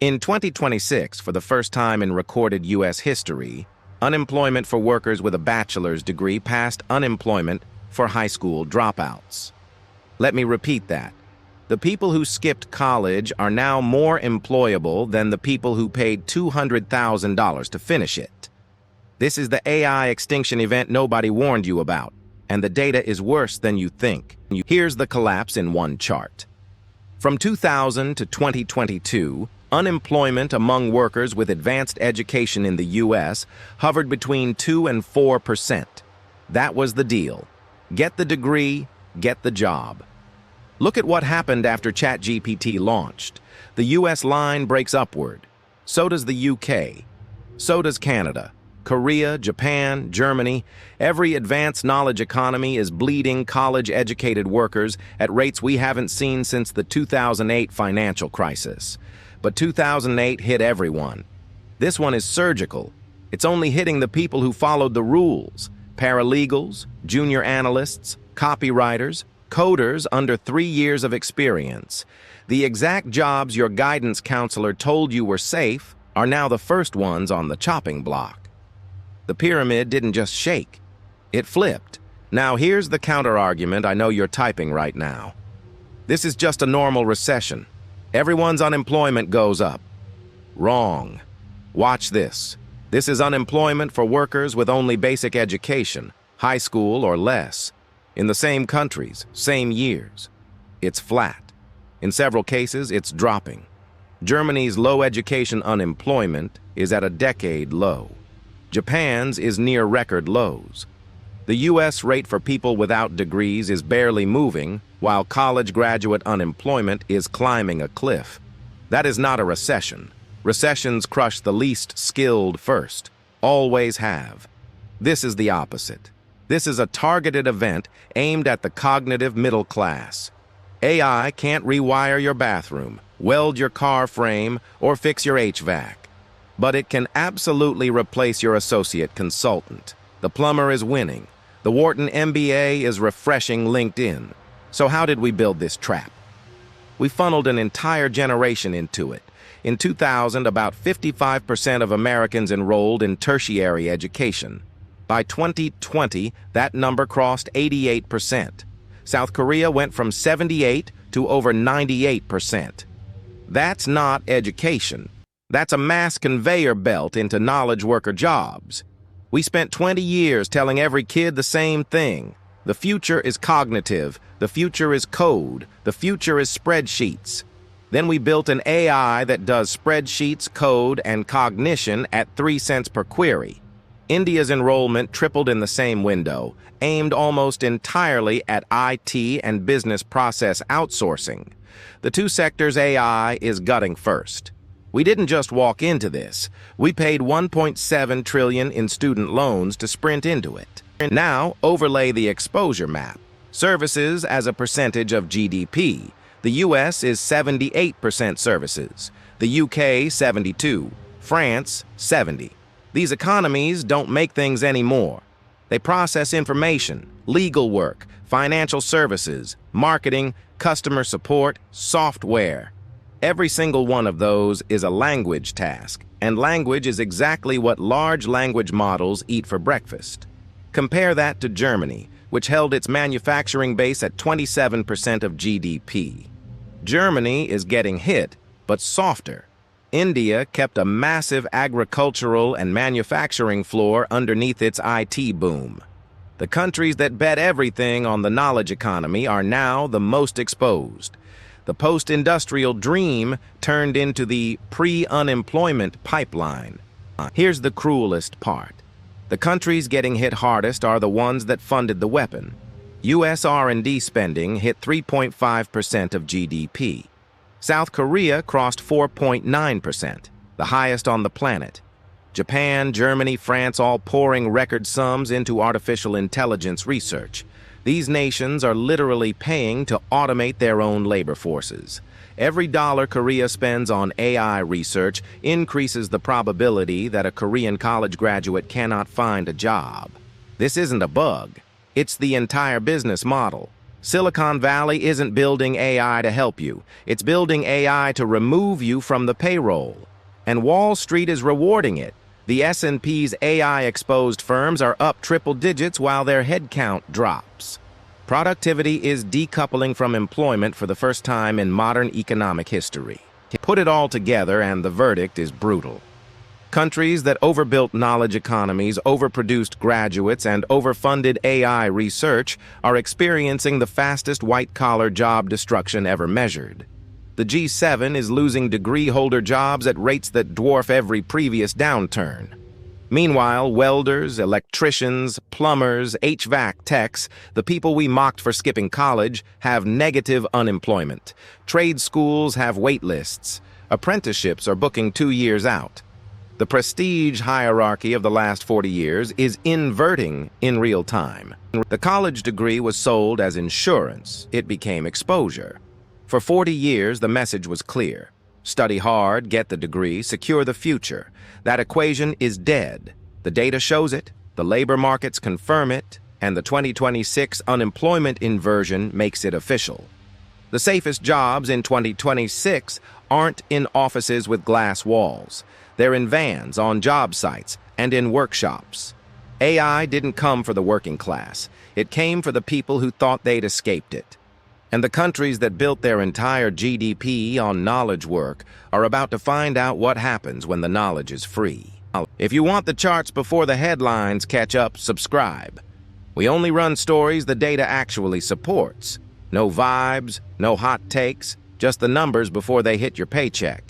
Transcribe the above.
In 2026, for the first time in recorded U.S. history, unemployment for workers with a bachelor's degree passed unemployment for high school dropouts. Let me repeat that. The people who skipped college are now more employable than the people who paid $200,000 to finish it. This is the AI extinction event nobody warned you about, and the data is worse than you think. Here's the collapse in one chart. From 2000 to 2022, unemployment among workers with advanced education in the U.S. hovered between 2 and 4%. That was the deal. Get the degree, get the job. Look at what happened after ChatGPT launched. The U.S. line breaks upward. So does the U.K. So does Canada. Korea, Japan, Germany. Every advanced knowledge economy is bleeding college-educated workers at rates we haven't seen since the 2008 financial crisis. But 2008 hit everyone. This one is surgical. It's only hitting the people who followed the rules. Paralegals, junior analysts, copywriters, coders under 3 years of experience. The exact jobs your guidance counselor told you were safe are now the first ones on the chopping block. The pyramid didn't just shake. It flipped. Now here's the counter-argument I know you're typing right now. This is just a normal recession. Everyone's unemployment goes up. Wrong. Watch this. This is unemployment for workers with only basic education, high school or less, in the same countries, same years. It's flat. In several cases, it's dropping. Germany's low education unemployment is at a decade low. Japan's is near record lows. The U.S. rate for people without degrees is barely moving, while college graduate unemployment is climbing a cliff. That is not a recession. Recessions crush the least skilled first. Always have. This is the opposite. This is a targeted event aimed at the cognitive middle class. AI can't rewire your bathroom, weld your car frame, or fix your HVAC. But it can absolutely replace your associate consultant. The plumber is winning. The Wharton MBA is refreshing LinkedIn. So how did we build this trap? We funneled an entire generation into it. In 2000, about 55% of Americans enrolled in tertiary education. By 2020, that number crossed 88%. South Korea went from 78 to over 98%. That's not education. That's a mass conveyor belt into knowledge worker jobs. We spent 20 years telling every kid the same thing. The future is cognitive. The future is code. The future is spreadsheets. Then we built an AI that does spreadsheets, code, and cognition at 3 cents per query. India's enrollment tripled in the same window, aimed almost entirely at IT and business process outsourcing. The two sectors AI is gutting first. We didn't just walk into this. We paid $1.7 trillion in student loans to sprint into it. Now, overlay the exposure map. Services as a percentage of GDP. The U.S. is 78% services. The U.K. 72%. France 70%. These economies don't make things anymore. They process information, legal work, financial services, marketing, customer support, software. Every single one of those is a language task, and language is exactly what large language models eat for breakfast. Compare that to Germany, which held its manufacturing base at 27% of GDP. Germany is getting hit, but softer. India kept a massive agricultural and manufacturing floor underneath its IT boom. The countries that bet everything on the knowledge economy are now the most exposed. The post-industrial dream turned into the pre-unemployment pipeline. Here's the cruelest part. The countries getting hit hardest are the ones that funded the weapon. U.S. R&D spending hit 3.5% of GDP. South Korea crossed 4.9%, the highest on the planet. Japan, Germany, France all pouring record sums into artificial intelligence research. These nations are literally paying to automate their own labor forces. Every dollar Korea spends on AI research increases the probability that a Korean college graduate cannot find a job. This isn't a bug. It's the entire business model. Silicon Valley isn't building AI to help you. It's building AI to remove you from the payroll. And Wall Street is rewarding it. The S&P's AI-exposed firms are up triple digits while their headcount drops. Productivity is decoupling from employment for the first time in modern economic history. Put it all together and the verdict is brutal. Countries that overbuilt knowledge economies, overproduced graduates, and overfunded AI research are experiencing the fastest white-collar job destruction ever measured. The G7 is losing degree-holder jobs at rates that dwarf every previous downturn. Meanwhile, welders, electricians, plumbers, HVAC techs, the people we mocked for skipping college, have negative unemployment. Trade schools have wait lists. Apprenticeships are booking 2 years out. The prestige hierarchy of the last 40 years is inverting in real time. The college degree was sold as insurance. It became exposure. For 40 years, the message was clear. Study hard, get the degree, secure the future. That equation is dead. The data shows it, the labor markets confirm it, and the 2026 unemployment inversion makes it official. The safest jobs in 2026 aren't in offices with glass walls. They're in vans, on job sites, and in workshops. AI didn't come for the working class. It came for the people who thought they'd escaped it. And the countries that built their entire GDP on knowledge work are about to find out what happens when the knowledge is free. If you want the charts before the headlines catch up, subscribe. We only run stories the data actually supports. No vibes, no hot takes, just the numbers before they hit your paycheck.